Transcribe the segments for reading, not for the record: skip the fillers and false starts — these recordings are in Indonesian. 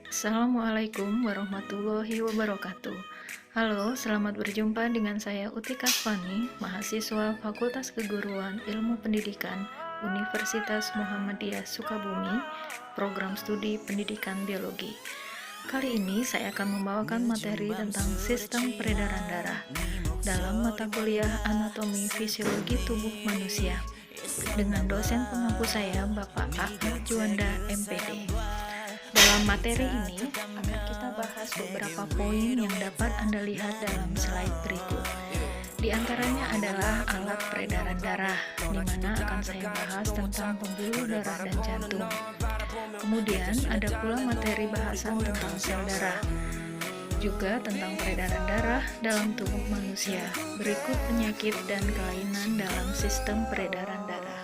Assalamualaikum warahmatullahi wabarakatuh. Halo, selamat berjumpa dengan saya Uti Kasvani, mahasiswa Fakultas Keguruan Ilmu Pendidikan Universitas Muhammadiyah Sukabumi, program studi pendidikan biologi. Kali ini saya akan membawakan materi tentang sistem peredaran darah dalam mata kuliah Anatomi Fisiologi Tubuh Manusia dengan dosen pengampu saya Bapak Ahmad Juanda MPD. Dalam materi ini akan kita bahas beberapa poin yang dapat Anda lihat dalam slide berikut. Di antaranya adalah alat peredaran darah, di mana akan saya bahas tentang pembuluh darah dan jantung. Kemudian ada pula materi bahasan tentang sel darah, juga tentang peredaran darah dalam tubuh manusia. Berikut penyakit dan kelainan dalam sistem peredaran darah.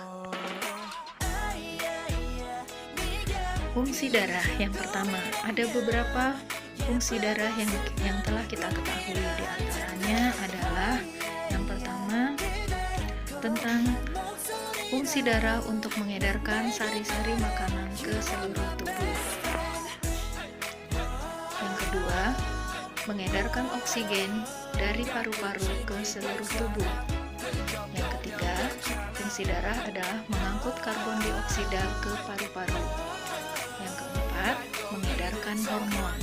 Fungsi darah yang pertama, ada beberapa fungsi darah yang telah kita ketahui. Di antaranya adalah yang pertama tentang fungsi darah untuk mengedarkan sari-sari makanan ke seluruh tubuh. Yang kedua, mengedarkan oksigen dari paru-paru ke seluruh tubuh. Yang ketiga, fungsi darah adalah mengangkut karbon dioksida ke paru-paru. Yang keempat, mengedarkan hormon.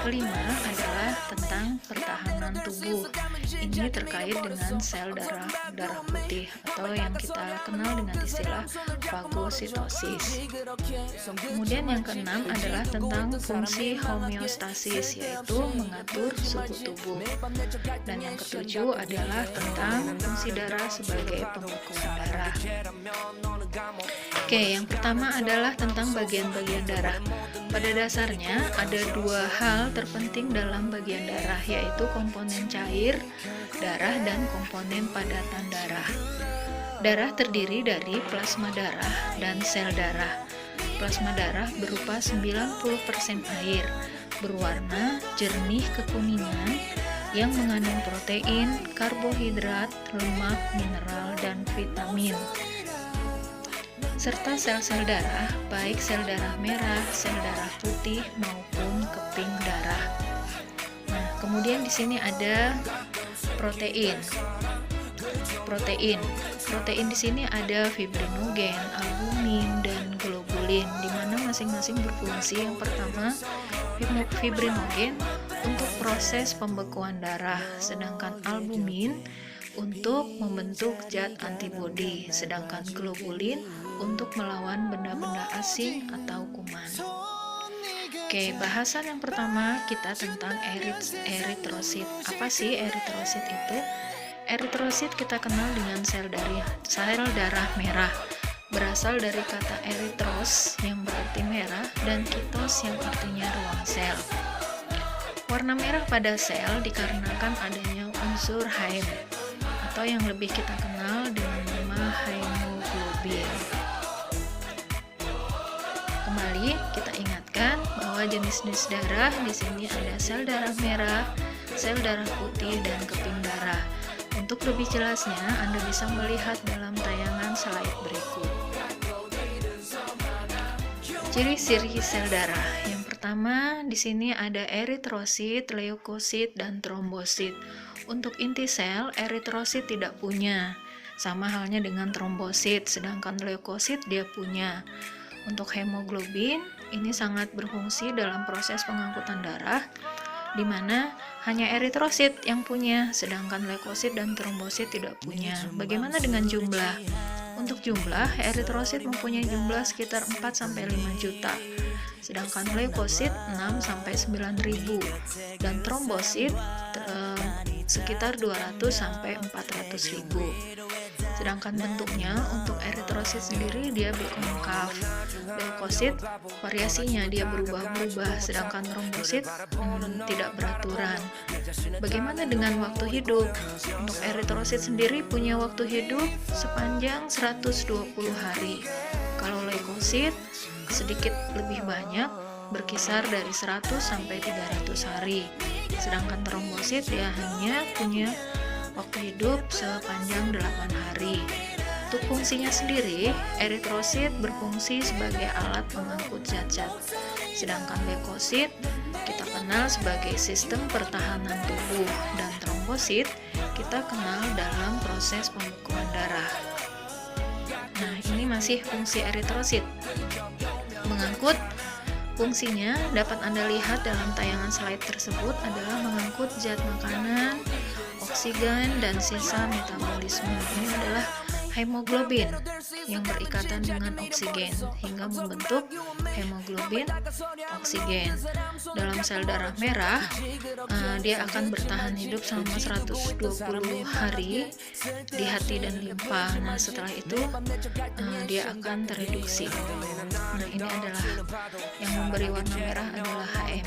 Kelima adalah tentang pertahanan tubuh. Ini terkait dengan sel darah putih atau yang kita kenal dengan istilah fagositosis. Kemudian yang keenam adalah tentang fungsi homeostasis, yaitu mengatur suhu tubuh. Dan yang ketujuh adalah tentang fungsi darah sebagai pembekuan darah. Oke, yang pertama adalah tentang bagian-bagian darah. Pada dasarnya ada dua hal terpenting dalam bagian darah, yaitu komponen cair darah dan komponen padatan darah. Darah terdiri dari plasma darah dan sel darah. Plasma darah berupa 90% air, berwarna jernih kekuningan yang mengandung protein, karbohidrat, lemak, mineral, dan vitamin, serta sel-sel darah, baik sel darah merah, sel darah putih, maupun keping darah. Nah, kemudian di sini ada protein. Protein di sini ada fibrinogen, albumin, dan globulin, di mana masing-masing berfungsi. Yang pertama, fibrinogen untuk proses pembekuan darah, sedangkan albumin untuk membentuk zat antibodi, sedangkan globulin untuk melawan benda-benda asing atau kuman. Oke, bahasan yang pertama kita tentang eritrosit. Apa sih eritrosit itu? Eritrosit kita kenal dengan sel darah merah. Berasal dari kata eritros yang berarti merah dan kitos yang artinya ruang sel. Warna merah pada sel dikarenakan adanya unsur Heme, atau yang lebih kita kenal dengan nama hemoglobin. Kembali kita ingatkan bahwa jenis-jenis darah di sini ada sel darah merah, sel darah putih, dan keping darah. Untuk lebih jelasnya, Anda bisa melihat dalam tayangan slide berikut. Ciri-ciri sel darah. Yang pertama, di sini ada eritrosit, leukosit, dan trombosit. Untuk inti sel, eritrosit tidak punya. Sama halnya dengan trombosit, sedangkan leukosit dia punya. Untuk hemoglobin, ini sangat berfungsi dalam proses pengangkutan darah, di mana hanya eritrosit yang punya, sedangkan leukosit dan trombosit tidak punya. Bagaimana dengan jumlah? Untuk jumlah, eritrosit mempunyai jumlah sekitar 4-5 juta, sedangkan leukosit 6-9 ribu, dan trombosit sekitar 200-400 ribu. Sedangkan bentuknya untuk eritrosit sendiri dia bikonkav, leukosit variasinya dia berubah-ubah, sedangkan trombosit tidak beraturan. Bagaimana dengan waktu hidup? Untuk eritrosit sendiri punya waktu hidup sepanjang 120 hari. Kalau leukosit sedikit lebih banyak, berkisar dari 100-300 hari. Sedangkan trombosit dia hanya punya waktu hidup sepanjang 8 hari. Untuk fungsinya sendiri, eritrosit berfungsi sebagai alat pengangkut zat-zat Sedangkan leukosit kita kenal sebagai sistem pertahanan tubuh, dan trombosit kita kenal dalam proses pembekuan darah. Nah, ini masih fungsi eritrosit. Mengangkut, fungsinya dapat Anda lihat dalam tayangan slide tersebut adalah mengangkut zat makanan, oksigen, dan sisa metabolisme. Ini adalah hemoglobin yang berikatan dengan oksigen hingga membentuk hemoglobin oksigen. Dalam sel darah merah, dia akan bertahan hidup selama 120 hari di hati dan limfa. Nah, setelah itu dia akan tereduksi. Nah, ini adalah yang memberi warna merah adalah HM.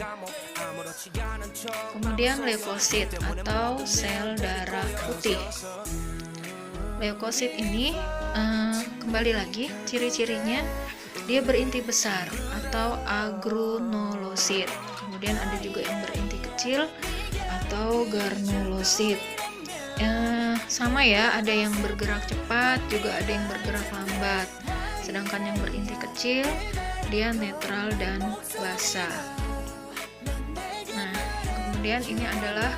Kemudian leukosit atau sel darah putih. Leukosit ini kembali lagi ciri-cirinya dia berinti besar atau agranulosit. Kemudian ada juga yang berinti kecil atau granulosit. Sama ya, ada yang bergerak cepat, juga ada yang bergerak lambat. Sedangkan yang berinti kecil dia netral dan basah. Nah, kemudian ini adalah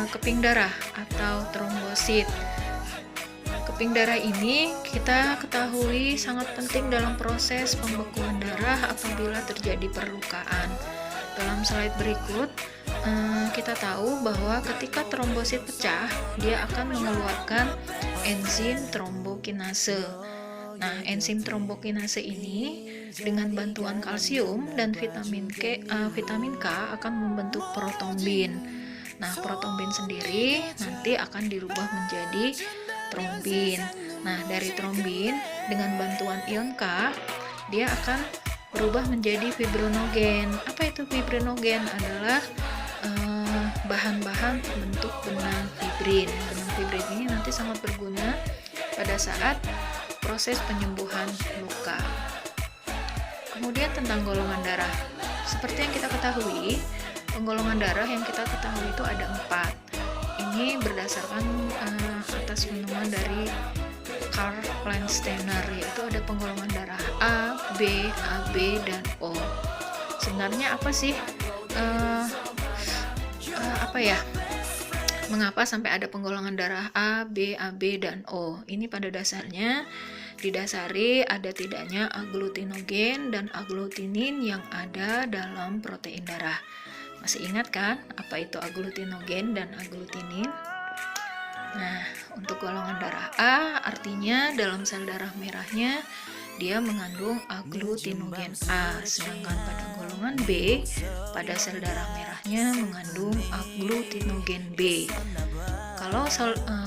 keping darah atau trombosit. Keping darah ini kita ketahui sangat penting dalam proses pembekuan darah apabila terjadi perlukaan. Dalam slide berikut, kita tahu bahwa ketika trombosit pecah, dia akan mengeluarkan enzim trombokinase. Nah, enzim trombokinase ini dengan bantuan kalsium dan vitamin K akan membentuk protombin. Nah, protombin sendiri nanti akan dirubah menjadi trombin. Nah, dari trombin dengan bantuan ion K, dia akan berubah menjadi fibrinogen. Apa itu fibrinogen? Adalah bahan-bahan pembentuk benang fibrin. Benang fibrin ini nanti sangat berguna pada saat proses penyembuhan luka. Kemudian tentang golongan darah. Seperti yang kita ketahui, penggolongan darah yang kita ketahui itu ada 4. Ini berdasarkan atas penemuan dari Karl Landsteiner, yaitu ada penggolongan darah A, B, AB, dan O. Sebenarnya apa sih? Mengapa sampai ada penggolongan darah A, B, AB, dan O? Ini pada dasarnya didasari ada tidaknya agglutinogen dan agglutinin yang ada dalam protein darah. Masih ingat kan apa itu agglutinogen dan agglutinin? Nah, untuk golongan darah A artinya dalam sel darah merahnya dia mengandung agglutinogen A, sedangkan pada golongan B pada sel darah merahnya mengandung agglutinogen B. Kalau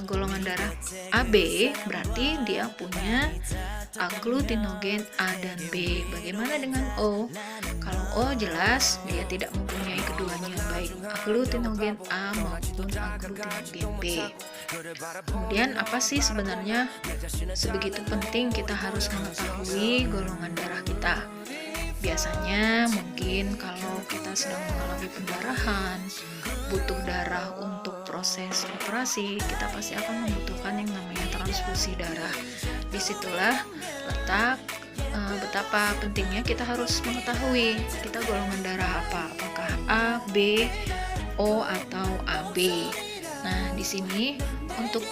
golongan darah AB berarti dia punya agglutinogen A dan B. Bagaimana dengan O? Kalau O jelas dia tidak mempunyai keduanya, baik agglutinogen A maupun agglutinogen B. Kemudian apa sih sebenarnya sebegitu penting kita harus mengetahui golongan darah kita? Biasanya mungkin kalau kita sedang mengalami pendarahan, butuh darah untuk proses operasi, kita pasti akan membutuhkan yang namanya transfusi darah. Disitulah letak betapa pentingnya kita harus mengetahui kita golongan darah apa, apakah A, B, O, atau AB. Nah, di sini untuk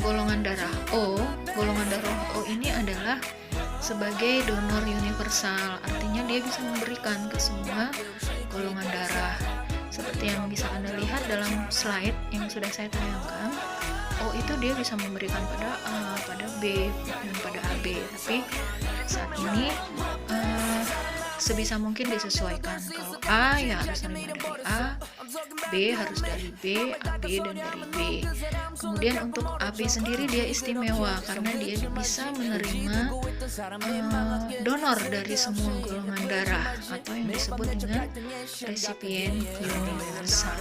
golongan darah O ini adalah sebagai donor universal, artinya dia bisa memberikan ke semua golongan darah. Seperti yang bisa Anda lihat dalam slide yang sudah saya tayangkan, O itu dia bisa memberikan pada A, pada B, dan pada AB. Tapi saat ini sebisa mungkin disesuaikan. Kalau A ya harus menerima dari A, B harus dari B, AB dan dari B. Kemudian untuk AB sendiri dia istimewa karena dia bisa menerima donor dari semua golongan darah atau yang disebut dengan resipien universal.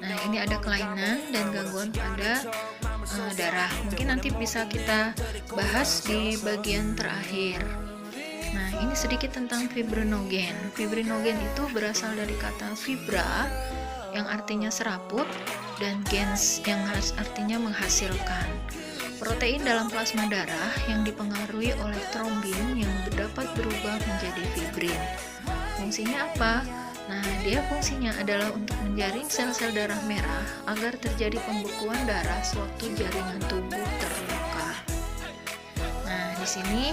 Nah, ini ada kelainan dan gangguan pada darah. Mungkin nanti bisa kita bahas di bagian terakhir. Nah, ini sedikit tentang fibrinogen. Fibrinogen itu berasal dari kata fibra yang artinya serabut dan gens yang artinya menghasilkan. protein dalam plasma darah yang dipengaruhi oleh trombin yang dapat berubah menjadi fibrin. Fungsinya apa? Nah, dia fungsinya adalah untuk menjaring sel-sel darah merah agar terjadi pembekuan darah sewaktu jaringan tubuh terluka. Nah, di sini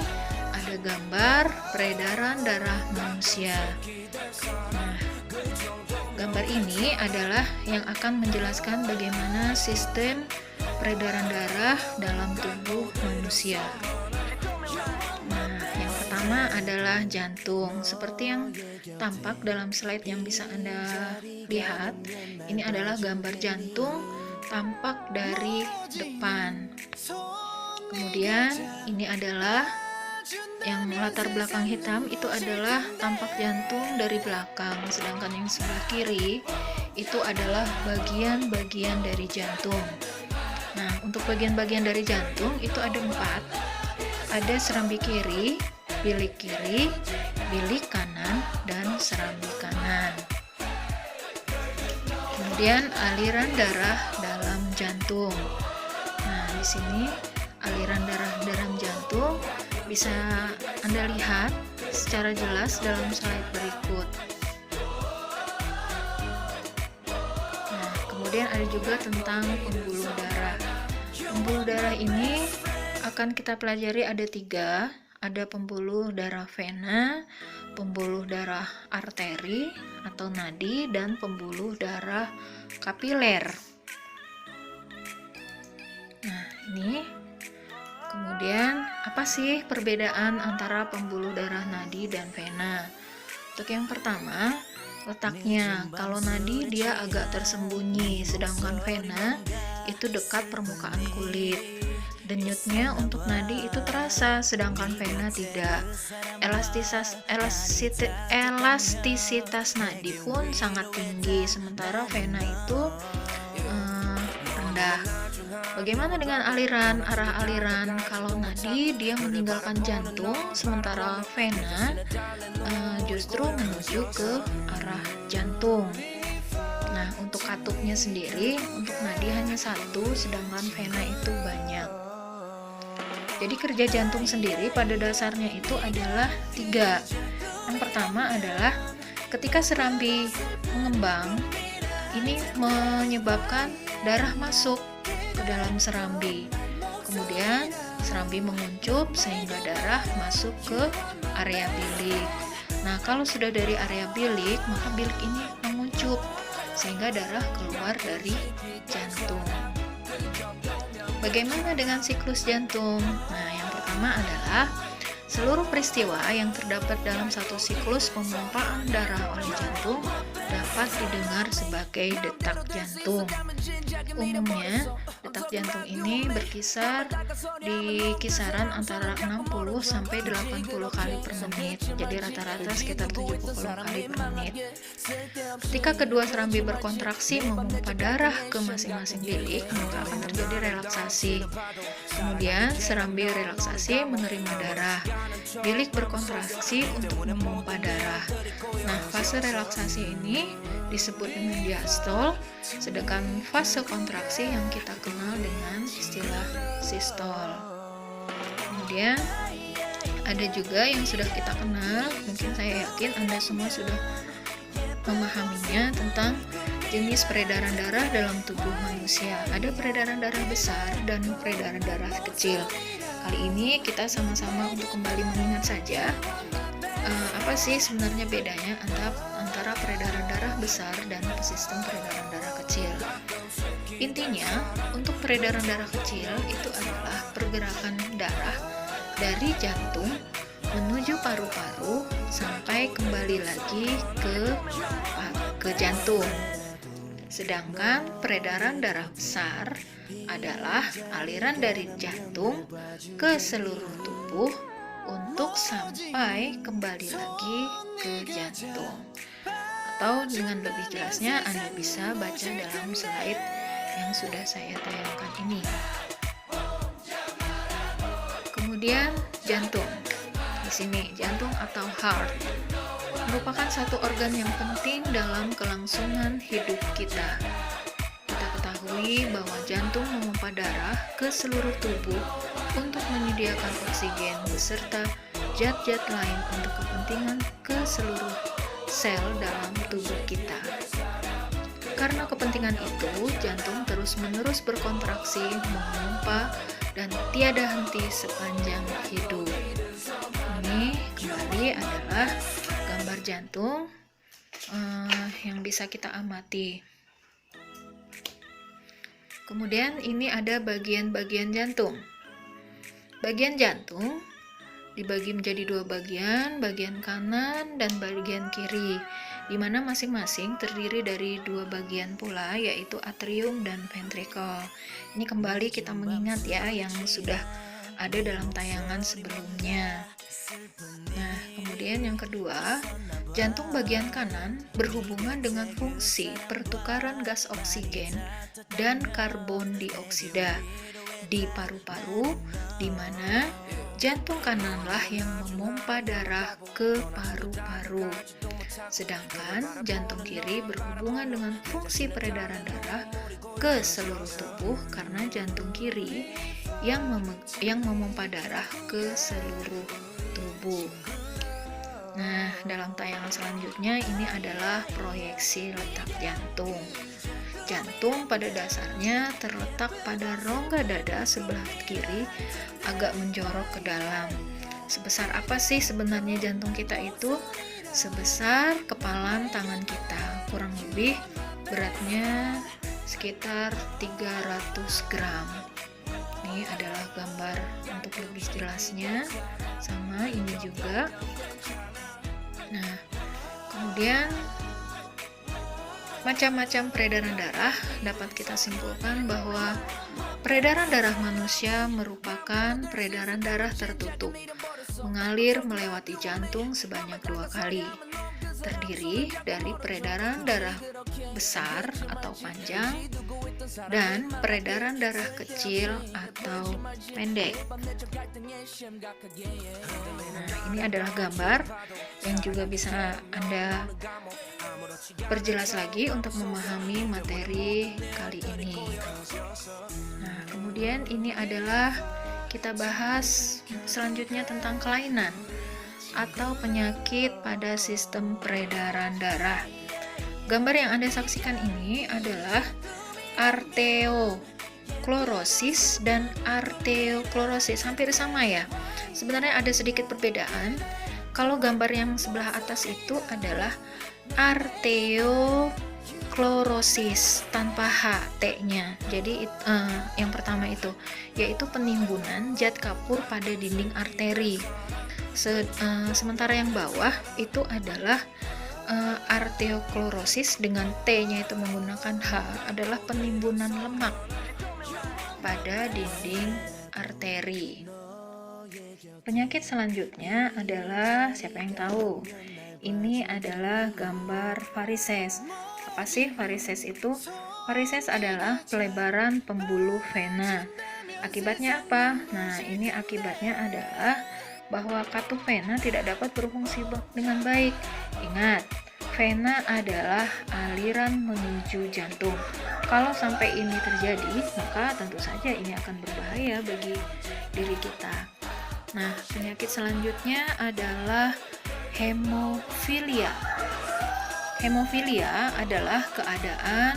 ada gambar peredaran darah manusia. Nah, gambar ini adalah yang akan menjelaskan bagaimana sistem peredaran darah dalam tubuh manusia. Nah, yang pertama adalah jantung. Seperti yang tampak dalam slide yang bisa Anda lihat, ini adalah gambar jantung tampak dari depan. Kemudian ini adalah yang latar belakang hitam, itu adalah tampak jantung dari belakang, sedangkan yang sebelah kiri itu adalah bagian-bagian dari jantung. Nah, untuk bagian-bagian dari jantung itu ada 4. Ada serambi kiri, bilik kanan, dan serambi kanan. Kemudian aliran darah dalam jantung. Nah, di sini aliran darah dalam jantung bisa Anda lihat secara jelas dalam slide berikut. Nah, kemudian ada juga tentang pembuluh darah. Pembuluh darah ini akan kita pelajari ada 3. Ada pembuluh darah vena, pembuluh darah arteri atau nadi, dan pembuluh darah kapiler. Nah, ini kemudian apa sih perbedaan antara pembuluh darah nadi dan vena? Untuk yang pertama, letaknya. Kalau nadi dia agak tersembunyi, sedangkan vena itu dekat permukaan kulit. Denyutnya untuk nadi itu terasa, sedangkan vena tidak. Elastisitas nadi pun sangat tinggi, sementara vena itu rendah. Bagaimana dengan aliran? Arah aliran, kalau nadi dia meninggalkan jantung, sementara vena justru menuju ke arah jantung. Nah, untuk katupnya sendiri, untuk nadi hanya 1, sedangkan vena itu banyak. Jadi kerja jantung sendiri pada dasarnya itu adalah 3. Yang pertama adalah ketika serambi mengembang, ini menyebabkan darah masuk ke dalam serambi. Kemudian serambi menguncup sehingga darah masuk ke area bilik. Nah, kalau sudah dari area bilik, maka bilik ini menguncup sehingga darah keluar dari jantung. Bagaimana dengan siklus jantung? Nah, yang pertama adalah seluruh peristiwa yang terdapat dalam satu siklus pemompaan darah oleh jantung dapat didengar sebagai detak jantung. Umumnya, detak jantung ini berkisar di kisaran antara 60 sampai 80 kali per menit. Jadi rata-rata sekitar 70 kali per menit. Ketika kedua serambi berkontraksi memompa darah ke masing-masing bilik, maka akan terjadi relaksasi. Kemudian serambi relaksasi menerima darah. Bilik berkontraksi untuk memompa darah. Nah, fase relaksasi ini disebut dengan diastol, sedangkan fase kontraksi yang kita kenal dengan istilah sistol. Kemudian ada juga yang sudah kita kenal, mungkin saya yakin Anda semua sudah memahaminya, tentang jenis peredaran darah dalam tubuh manusia. Ada peredaran darah besar dan peredaran darah kecil. Kali ini kita sama-sama untuk kembali mengingat saja apa sih sebenarnya bedanya antara peredaran darah besar dan sistem peredaran darah kecil. Intinya, untuk peredaran darah kecil itu adalah pergerakan darah dari jantung menuju paru-paru sampai kembali lagi ke jantung. Sedangkan peredaran darah besar adalah aliran dari jantung ke seluruh tubuh untuk sampai kembali lagi ke jantung. Atau dengan lebih jelasnya Anda bisa baca dalam slide yang sudah saya tayangkan ini. Kemudian jantung. Di sini jantung atau heart merupakan satu organ yang penting dalam kelangsungan hidup kita. Kita ketahui ketahui bahwa jantung memompa darah ke seluruh tubuh untuk menyediakan oksigen beserta zat-zat lain untuk kepentingan ke seluruh sel dalam tubuh kita. Karena kepentingan itu, jantung terus-menerus berkontraksi, memompa, dan tiada henti sepanjang hidup. Ini kembali adalah gambar jantung yang bisa kita amati. Kemudian ini ada bagian-bagian jantung. Bagian jantung dibagi menjadi dua bagian kanan dan bagian kiri, di mana masing-masing terdiri dari dua bagian pula, yaitu atrium dan ventricle. Ini kembali kita mengingat ya yang sudah ada dalam tayangan sebelumnya. Nah, kemudian yang kedua, jantung bagian kanan berhubungan dengan fungsi pertukaran gas oksigen dan karbon dioksida di paru-paru, di mana jantung kananlah yang memompa darah ke paru-paru. Sedangkan jantung kiri berhubungan dengan fungsi peredaran darah ke seluruh tubuh karena jantung kiri yang memompa darah ke seluruh tubuh. Nah, dalam tayangan selanjutnya ini adalah proyeksi letak jantung. Jantung pada dasarnya terletak pada rongga dada sebelah kiri agak menjorok ke dalam. Sebesar apa sih sebenarnya jantung kita itu? Sebesar kepalan tangan kita, kurang lebih beratnya sekitar 300 gram. Ini adalah gambar untuk lebih jelasnya, sama ini juga. Nah, kemudian macam-macam peredaran darah dapat kita simpulkan bahwa peredaran darah manusia merupakan peredaran darah tertutup, mengalir melewati jantung sebanyak 2 kali. Terdiri dari peredaran darah besar atau panjang dan peredaran darah kecil atau pendek. Nah, ini adalah gambar yang juga bisa Anda perjelas lagi untuk memahami materi kali ini. Nah, kemudian ini adalah kita bahas selanjutnya tentang kelainan atau penyakit pada sistem peredaran darah. Gambar yang Anda saksikan ini adalah arteriosklerosis dan arteriosklerosis, hampir sama ya. Sebenarnya ada sedikit perbedaan. Kalau gambar yang sebelah atas itu adalah arteriosklerosis tanpa H, T-nya. Jadi yang pertama itu yaitu penimbunan zat kapur pada dinding arteri. Sementara yang bawah itu adalah arteriosklerosis dengan T-nya itu menggunakan H, adalah penimbunan lemak pada dinding arteri. Penyakit selanjutnya adalah, siapa yang tahu? Ini adalah gambar varises. Apa sih varises itu? Varises adalah pelebaran pembuluh vena. Akibatnya apa? Nah, ini akibatnya adalah bahwa katup vena tidak dapat berfungsi dengan baik. Ingat, vena adalah aliran menuju jantung. Kalau sampai ini terjadi, maka tentu saja ini akan berbahaya bagi diri kita. Nah, penyakit selanjutnya adalah hemofilia. Hemofilia adalah keadaan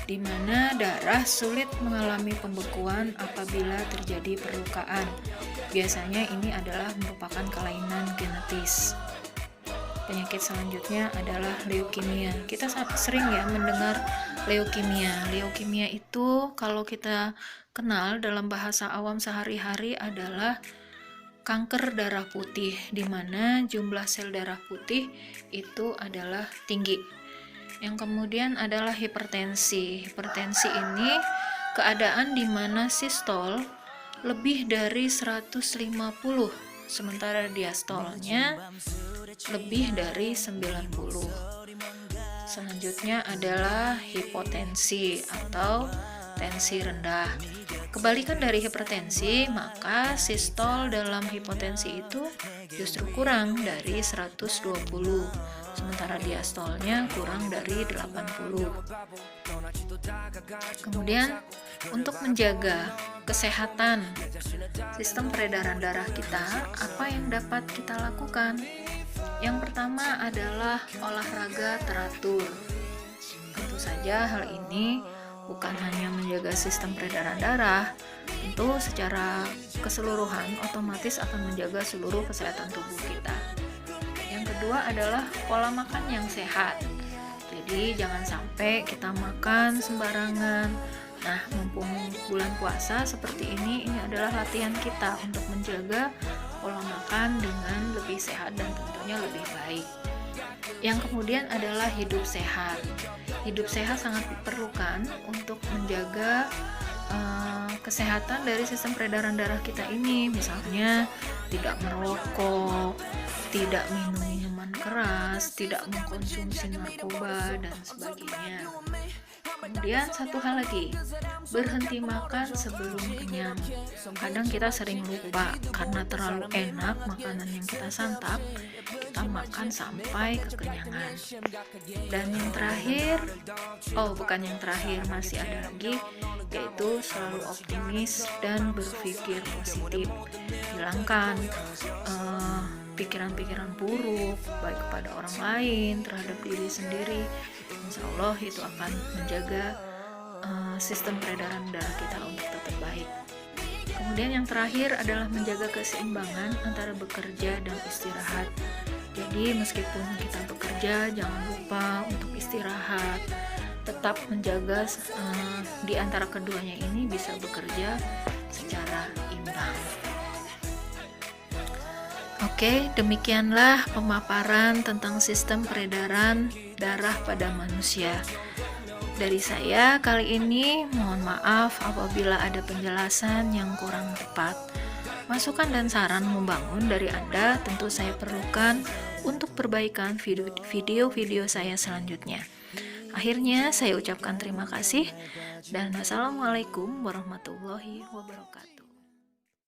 di mana darah sulit mengalami pembekuan apabila terjadi perlukaan. Biasanya ini adalah merupakan kelainan genetis. Penyakit selanjutnya adalah leukemia. Kita sering ya mendengar leukemia. Leukemia itu kalau kita kenal dalam bahasa awam sehari-hari adalah kanker darah putih, di mana jumlah sel darah putih itu adalah tinggi. Yang kemudian adalah hipertensi. Hipertensi ini keadaan di mana sistol lebih dari 150, sementara diastolnya lebih dari 90. Selanjutnya adalah hipotensi atau tensi rendah. Kebalikan dari hipertensi, maka sistol dalam hipotensi itu justru kurang dari 120, sementara diastolnya kurang dari 80. Kemudian untuk menjaga kesehatan sistem peredaran darah kita, apa yang dapat kita lakukan? Yang pertama adalah olahraga teratur. Tentu saja hal ini bukan hanya menjaga sistem peredaran darah, tentu secara keseluruhan otomatis akan menjaga seluruh kesehatan tubuh kita. Yang kedua adalah pola makan yang sehat. Jadi jangan sampai kita makan sembarangan. Nah, mumpung bulan puasa seperti ini adalah latihan kita untuk menjaga pola makan dengan lebih sehat dan tentunya lebih baik. Yang kemudian adalah hidup sehat. Hidup sehat sangat diperlukan untuk menjaga kesehatan dari sistem peredaran darah kita ini. Misalnya tidak merokok, tidak minum minuman keras, tidak mengkonsumsi narkoba, dan sebagainya. Kemudian satu hal lagi, berhenti makan sebelum kenyang. Kadang kita sering lupa karena terlalu enak makanan yang kita santap, kita makan sampai kekenyangan. Dan yang terakhir, masih ada lagi, yaitu selalu optimis dan berpikir positif. Hilangkan pikiran-pikiran buruk baik kepada orang lain, terhadap diri sendiri. Insya Allah itu akan menjaga sistem peredaran darah kita untuk tetap baik. Kemudian yang terakhir adalah menjaga keseimbangan antara bekerja dan istirahat. Jadi meskipun kita bekerja, jangan lupa untuk istirahat. Tetap menjaga di antara keduanya ini bisa bekerja secara imbang. Oke, demikianlah pemaparan tentang sistem peredaran darah pada manusia. Dari saya kali ini, mohon maaf apabila ada penjelasan yang kurang tepat. Masukan dan saran membangun dari Anda tentu saya perlukan untuk perbaikan video-video saya selanjutnya. Akhirnya saya ucapkan terima kasih dan wassalamualaikum warahmatullahi wabarakatuh.